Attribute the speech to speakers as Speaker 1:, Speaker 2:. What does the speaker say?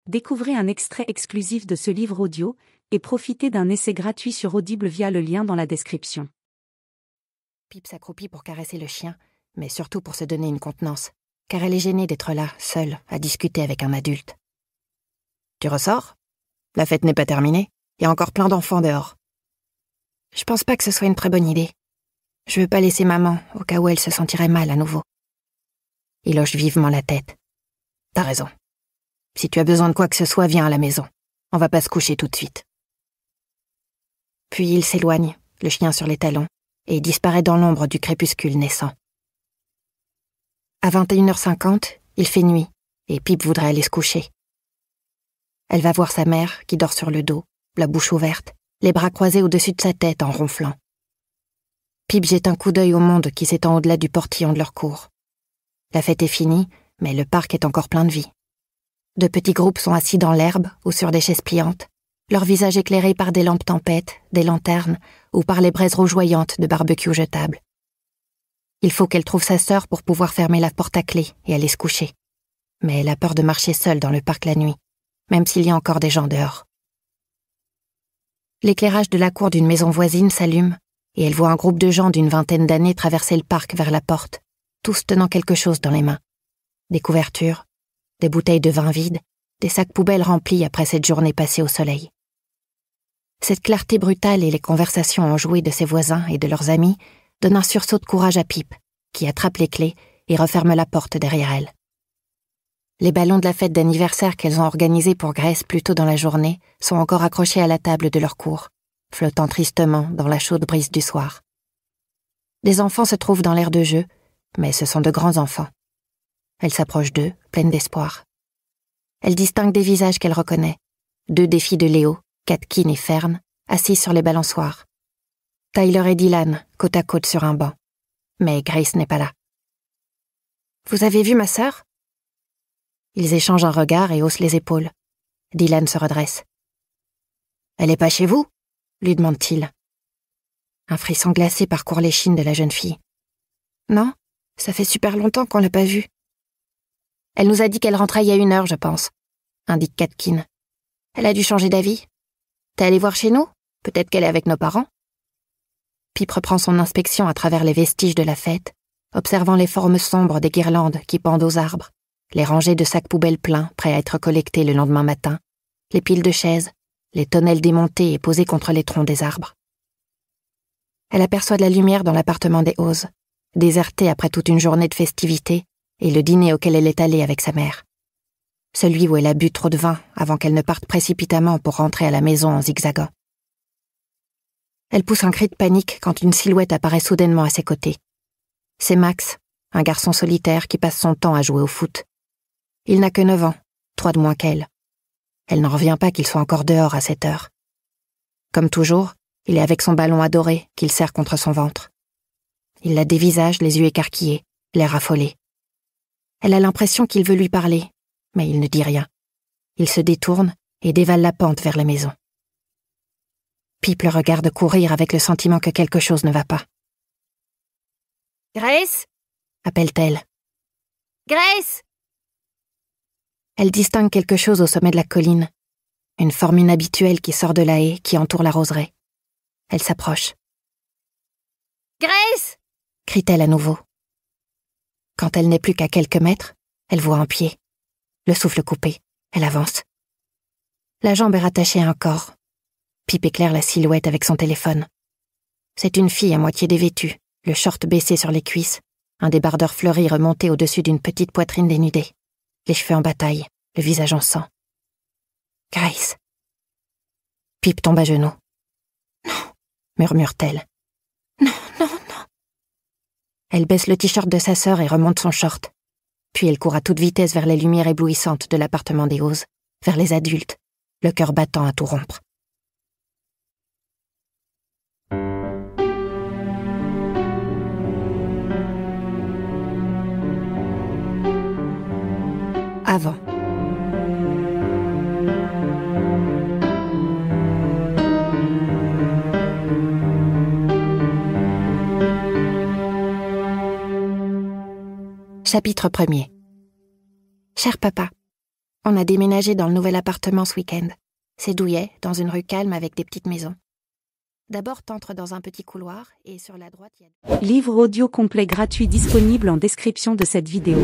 Speaker 1: Découvrez un extrait exclusif de ce livre audio et profitez d'un essai gratuit sur Audible via le lien dans la description.
Speaker 2: Pip s'accroupit pour caresser le chien, mais surtout pour se donner une contenance, car elle est gênée d'être là, seule, à discuter avec un adulte. « Tu ressors ? La fête n'est pas terminée. Il y a encore plein d'enfants dehors. »« Je pense pas que ce soit une très bonne idée. Je veux pas laisser maman, au cas où elle se sentirait mal à nouveau. » Il hoche vivement la tête. « T'as raison. Si tu as besoin de quoi que ce soit, viens à la maison. On va pas se coucher tout de suite. » Puis il s'éloigne, le chien sur les talons, et disparaît dans l'ombre du crépuscule naissant. À 21h50, il fait nuit, et Pip voudrait aller se coucher. Elle va voir sa mère, qui dort sur le dos, la bouche ouverte, les bras croisés au-dessus de sa tête en ronflant. Pip jette un coup d'œil au monde qui s'étend au-delà du portillon de leur cour. La fête est finie, mais le parc est encore plein de vie. De petits groupes sont assis dans l'herbe ou sur des chaises pliantes, leurs visages éclairés par des lampes tempêtes, des lanternes ou par les braises rougeoyantes de barbecue jetables. Il faut qu'elle trouve sa sœur pour pouvoir fermer la porte à clé et aller se coucher. Mais elle a peur de marcher seule dans le parc la nuit, même s'il y a encore des gens dehors. L'éclairage de la cour d'une maison voisine s'allume et elle voit un groupe de gens d'une vingtaine d'années traverser le parc vers la porte, tous tenant quelque chose dans les mains. Des couvertures, des bouteilles de vin vides, des sacs poubelles remplis après cette journée passée au soleil. Cette clarté brutale et les conversations enjouées de ses voisins et de leurs amis donnent un sursaut de courage à Pip, qui attrape les clés et referme la porte derrière elle. Les ballons de la fête d'anniversaire qu'elles ont organisée pour Grace plus tôt dans la journée sont encore accrochés à la table de leur cour, flottant tristement dans la chaude brise du soir. Des enfants se trouvent dans l'aire de jeu, mais ce sont de grands enfants. Elle s'approche d'eux, pleine d'espoir. Elle distingue des visages qu'elle reconnaît. 2 des filles de Léo, Katkin et Fern, assises sur les balançoires. Tyler et Dylan, côte à côte sur un banc. Mais Grace n'est pas là. « Vous avez vu ma sœur ?» Ils échangent un regard et haussent les épaules. Dylan se redresse. « Elle est pas chez vous ?» lui demande-t-il. Un frisson glacé parcourt l'échine de la jeune fille. « Non, ça fait super longtemps qu'on l'a pas vue. »« Elle nous a dit qu'elle rentrait il y a 1 heure, je pense, » indique Katkin. « Elle a dû changer d'avis. T'es allé voir chez nous ? Peut-être qu'elle est avec nos parents ?» Pip reprend son inspection à travers les vestiges de la fête, observant les formes sombres des guirlandes qui pendent aux arbres, les rangées de sacs poubelles pleins prêts à être collectés le lendemain matin, les piles de chaises, les tonnelles démontées et posées contre les troncs des arbres. Elle aperçoit de la lumière dans l'appartement des Ozes, déserté après toute une journée de festivités et le dîner auquel elle est allée avec sa mère. Celui où elle a bu trop de vin avant qu'elle ne parte précipitamment pour rentrer à la maison en zigzagant. Elle pousse un cri de panique quand une silhouette apparaît soudainement à ses côtés. C'est Max, un garçon solitaire qui passe son temps à jouer au foot. Il n'a que 9 ans, 3 de moins qu'elle. Elle n'en revient pas qu'il soit encore dehors à cette heure. Comme toujours, il est avec son ballon adoré qu'il serre contre son ventre. Il la dévisage, les yeux écarquillés, l'air affolé. Elle a l'impression qu'il veut lui parler, mais il ne dit rien. Il se détourne et dévale la pente vers la maison. Pip le regarde courir avec le sentiment que quelque chose ne va pas. « Grace !» appelle-t-elle. « Grace !» Elle distingue quelque chose au sommet de la colline, une forme inhabituelle qui sort de la haie qui entoure la roseraie. Elle s'approche. « Grace !» crie-t-elle à nouveau. Quand elle n'est plus qu'à quelques mètres, elle voit un pied. Le souffle coupé, elle avance. La jambe est rattachée à un corps. Pip éclaire la silhouette avec son téléphone. C'est une fille à moitié dévêtue, le short baissé sur les cuisses, un débardeur fleuri remonté au-dessus d'une petite poitrine dénudée, les cheveux en bataille, le visage en sang. Grace. Pip tombe à genoux. « Non !» murmure-t-elle. « Non, non, non !» Elle baisse le t-shirt de sa sœur et remonte son short. Puis elle court à toute vitesse vers les lumières éblouissantes de l'appartement des Ozes, vers les adultes, le cœur battant à tout rompre. Avant. Chapitre 1er. Cher papa, On a déménagé dans le nouvel appartement ce week-end. C'est douillet, dans une rue calme avec des petites maisons. D'abord, t'entres dans un petit couloir et sur la droite, il y a...
Speaker 1: Livre audio complet gratuit disponible en description de cette vidéo.